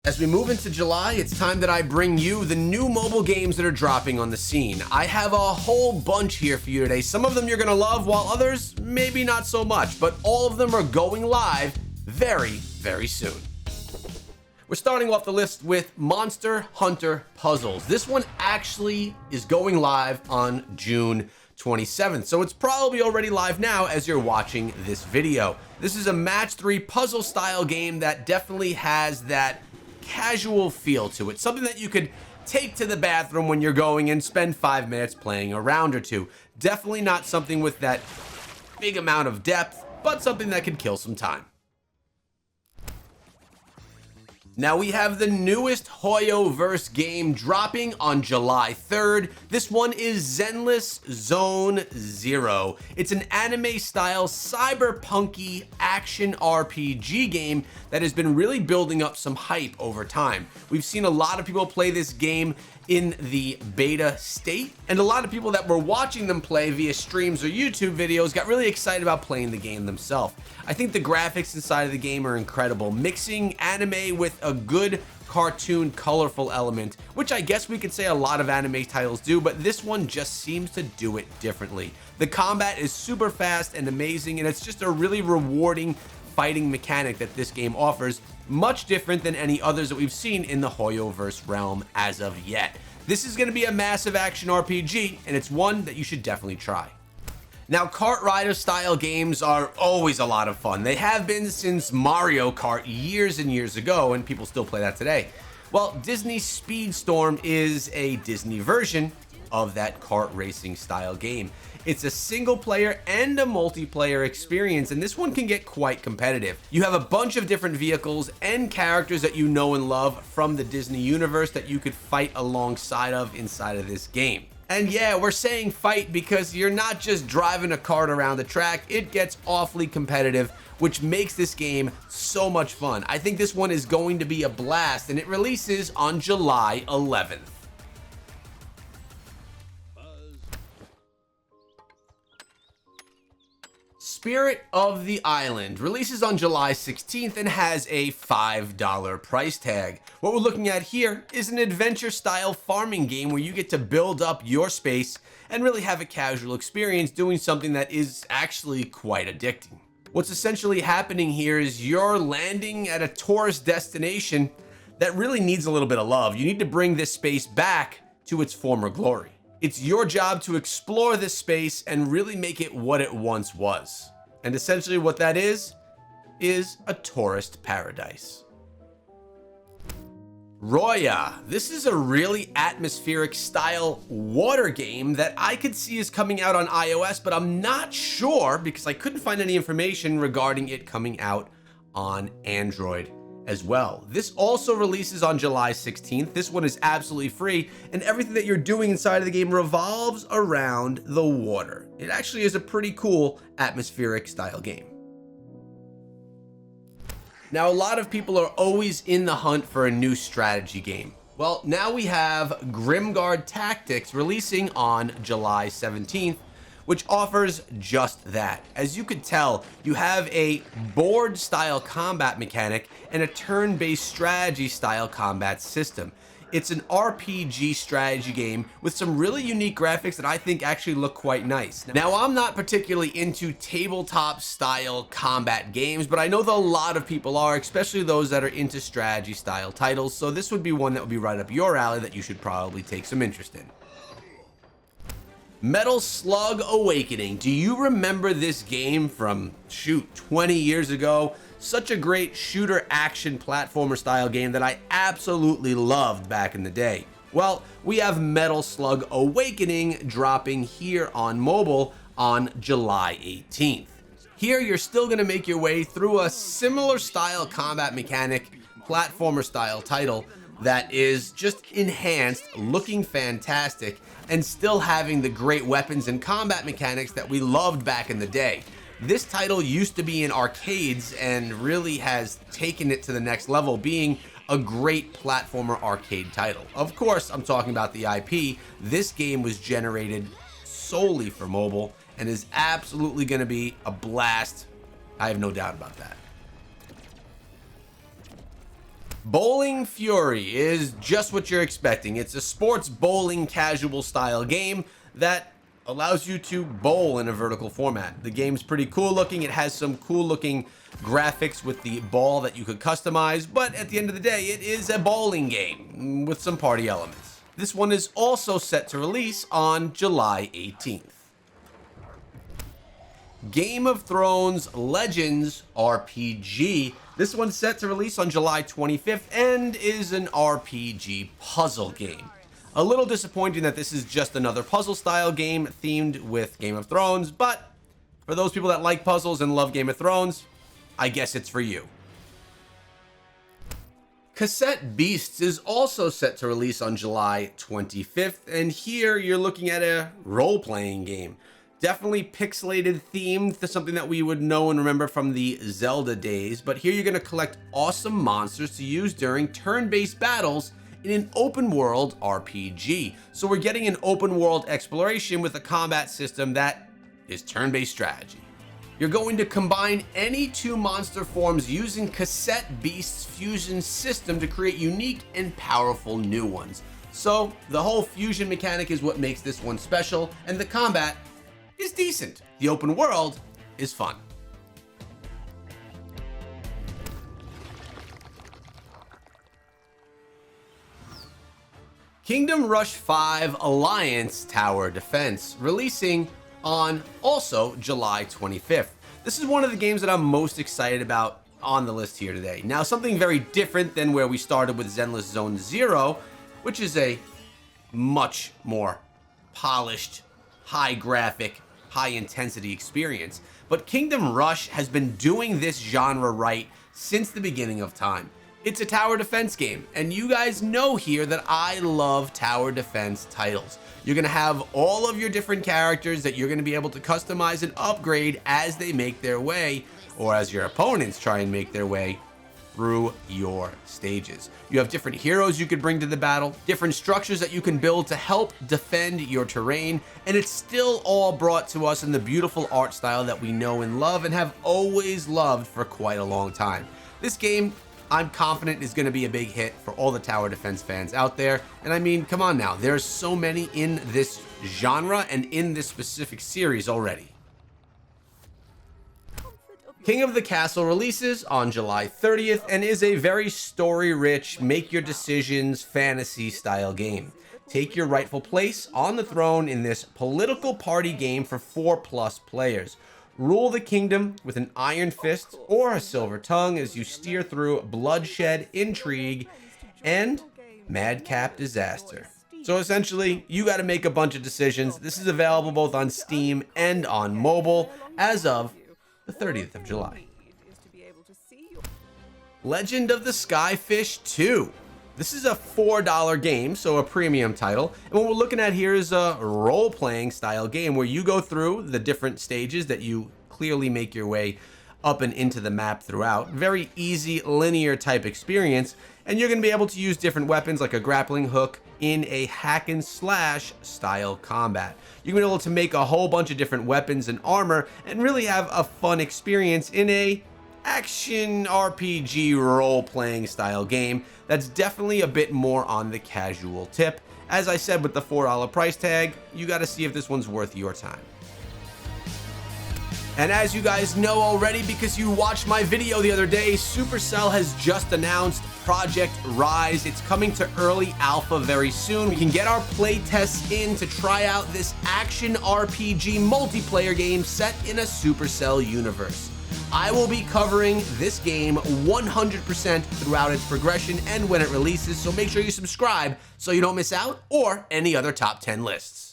As we move into July, it's time that I bring you the new mobile games that are dropping on the scene. I have a whole bunch here for you today. Some of them you're gonna love, while others maybe not so much, but all of them are going live very, very soon. We're starting off the list with Monster Hunter Puzzles. This one actually is going live on June 27th, so it's probably already live now as you're watching this video. This is a match 3 puzzle style game that definitely has that casual feel to it, something that you could take to the bathroom when you're going and spend 5 minutes playing a round or two. Definitely not something with that big amount of depth, but something that could kill some time. Now we have the newest Hoyoverse game dropping on July 3rd. This one is Zenless Zone Zero. It's an anime-style cyberpunky action RPG game that has been really building up some hype over time. We've seen a lot of people play this game in the beta state, and a lot of people that were watching them play via streams or YouTube videos got really excited about playing the game themselves. I think the graphics inside of the game are incredible, mixing anime with a good cartoon colorful element, which I guess we could say a lot of anime titles do, but this one just seems to do it differently. The combat is super fast and amazing, and it's just a really rewarding fighting mechanic that this game offers, much different than any others that we've seen in the Hoyoverse realm as of yet. This is going to be a massive action RPG, and it's one that you should definitely try. Now, kart rider style games are always a lot of fun. They have been since Mario Kart years and years ago, and people still play that today. Well, Disney Speedstorm is a Disney version of that kart racing style game. It's a single player and a multiplayer experience, and this one can get quite competitive. You have a bunch of different vehicles and characters that you know and love from the Disney universe that you could fight alongside of inside of this game. And yeah, we're saying fight because you're not just driving a kart around the track, it gets awfully competitive, which makes this game so much fun. I think this one is going to be a blast, and it releases on July 11th. Spirit of the Island releases on July 16th and has a $5 price tag. What we're looking at here is an adventure-style farming game where you get to build up your space and really have a casual experience doing something that is actually quite addicting. What's essentially happening here is you're landing at a tourist destination that really needs a little bit of love. You need to bring this space back to its former glory. It's your job to explore this space and really make it what it once was. And essentially what that is a tourist paradise. Roya. This is a really atmospheric style water game that I could see is coming out on iOS, but I'm not sure because I couldn't find any information regarding it coming out on Android as well. This also releases on July 16th. This one is absolutely free, and everything that you're doing inside of the game revolves around the water. It actually is a pretty cool atmospheric style game. Now, a lot of people are always in the hunt for a new strategy game. Well, now we have Grimard Tactics releasing on July 17th, which offers just that. As you could tell, you have a board style combat mechanic and a turn-based strategy style combat system. It's an RPG strategy game with some really unique graphics that I think actually look quite nice. Now, I'm not particularly into tabletop style combat games, but I know that a lot of people are, especially those that are into strategy style titles, so this would be one that would be right up your alley that you should probably take some interest in. Metal Slug Awakening. Do you remember this game from, 20 years ago? Such a great shooter action platformer style game that I absolutely loved back in the day. Well, we have Metal Slug Awakening dropping here on mobile on July 18th. Here, you're still going to make your way through a similar style combat mechanic, platformer style title that is just enhanced, looking fantastic, and still having the great weapons and combat mechanics that we loved back in the day. This title used to be in arcades and really has taken it to the next level, being a great platformer arcade title. Of course, I'm talking about the IP. This game was generated solely for mobile and is absolutely going to be a blast. I have no doubt about that. Bowling Fury is just what you're expecting. It's a sports bowling casual style game that allows you to bowl in a vertical format. The game's pretty cool looking. It has some cool looking graphics with the ball that you could customize, but at the end of the day, it is a bowling game with some party elements. This one is also set to release on July 18th. Game of Thrones Legends RPG. This one's set to release on July 25th and is an RPG puzzle game. A little disappointing that this is just another puzzle style game themed with Game of Thrones, but for those people that like puzzles and love Game of Thrones, I guess it's for you. Cassette Beasts is also set to release on July 25th, and here you're looking at a role-playing game. Definitely pixelated themed to something that we would know and remember from the Zelda days, but here you're going to collect awesome monsters to use during turn-based battles in an open world RPG. So we're getting an open world exploration with a combat system that is turn-based strategy. You're going to combine any two monster forms using Cassette Beasts' fusion system to create unique and powerful new ones. So the whole fusion mechanic is what makes this one special, and the combat is decent. The open world is fun. Kingdom Rush 5 Alliance Tower Defense, releasing on also July 25th. This is one of the games that I'm most excited about on the list here today. Now, something very different than where we started with Zenless Zone Zero, which is a much more polished, high graphic, high intensity experience. But Kingdom Rush has been doing this genre right since the beginning of time. It's a tower defense game, and you guys know here that I love tower defense titles. You're gonna have all of your different characters that you're gonna be able to customize and upgrade as they make their way, or as your opponents try and make their way through your stages. You have different heroes you could bring to the battle, different structures that you can build to help defend your terrain, and it's still all brought to us in the beautiful art style that we know and love and have always loved for quite a long time. This game, I'm confident, is going to be a big hit for all the tower defense fans out there. And I mean, come on now, there's so many in this genre and in this specific series already. King of the Castle releases on July 30th and is a very story-rich, make your decisions fantasy style game. Take your rightful place on the throne in this political party game for 4+ players. Rule the kingdom with an iron fist or a silver tongue as you steer through bloodshed, intrigue, and madcap disaster. So essentially, you got to make a bunch of decisions. This is available both on Steam and on mobile as of the 30th of July. Legend of the Skyfish 2. This is a $4 game, so a premium title. And what we're looking at here is a role-playing style game where you go through the different stages that you clearly make your way up and into the map throughout. Very easy, linear type experience. And you're going to be able to use different weapons like a grappling hook in a hack and slash style combat. You're going to be able to make a whole bunch of different weapons and armor and really have a fun experience in a action RPG role-playing style game that's definitely a bit more on the casual tip. As I said, with the $4 price tag, you got to see if this one's worth your time. And as you guys know already because you watched my video the other day, Supercell has just announced Project Rise. It's coming to early alpha very soon. We can get our playtests in to try out this action RPG multiplayer game set in a Supercell universe. I will be covering this game 100% throughout its progression and when it releases, so make sure you subscribe so you don't miss out or any other top 10 lists.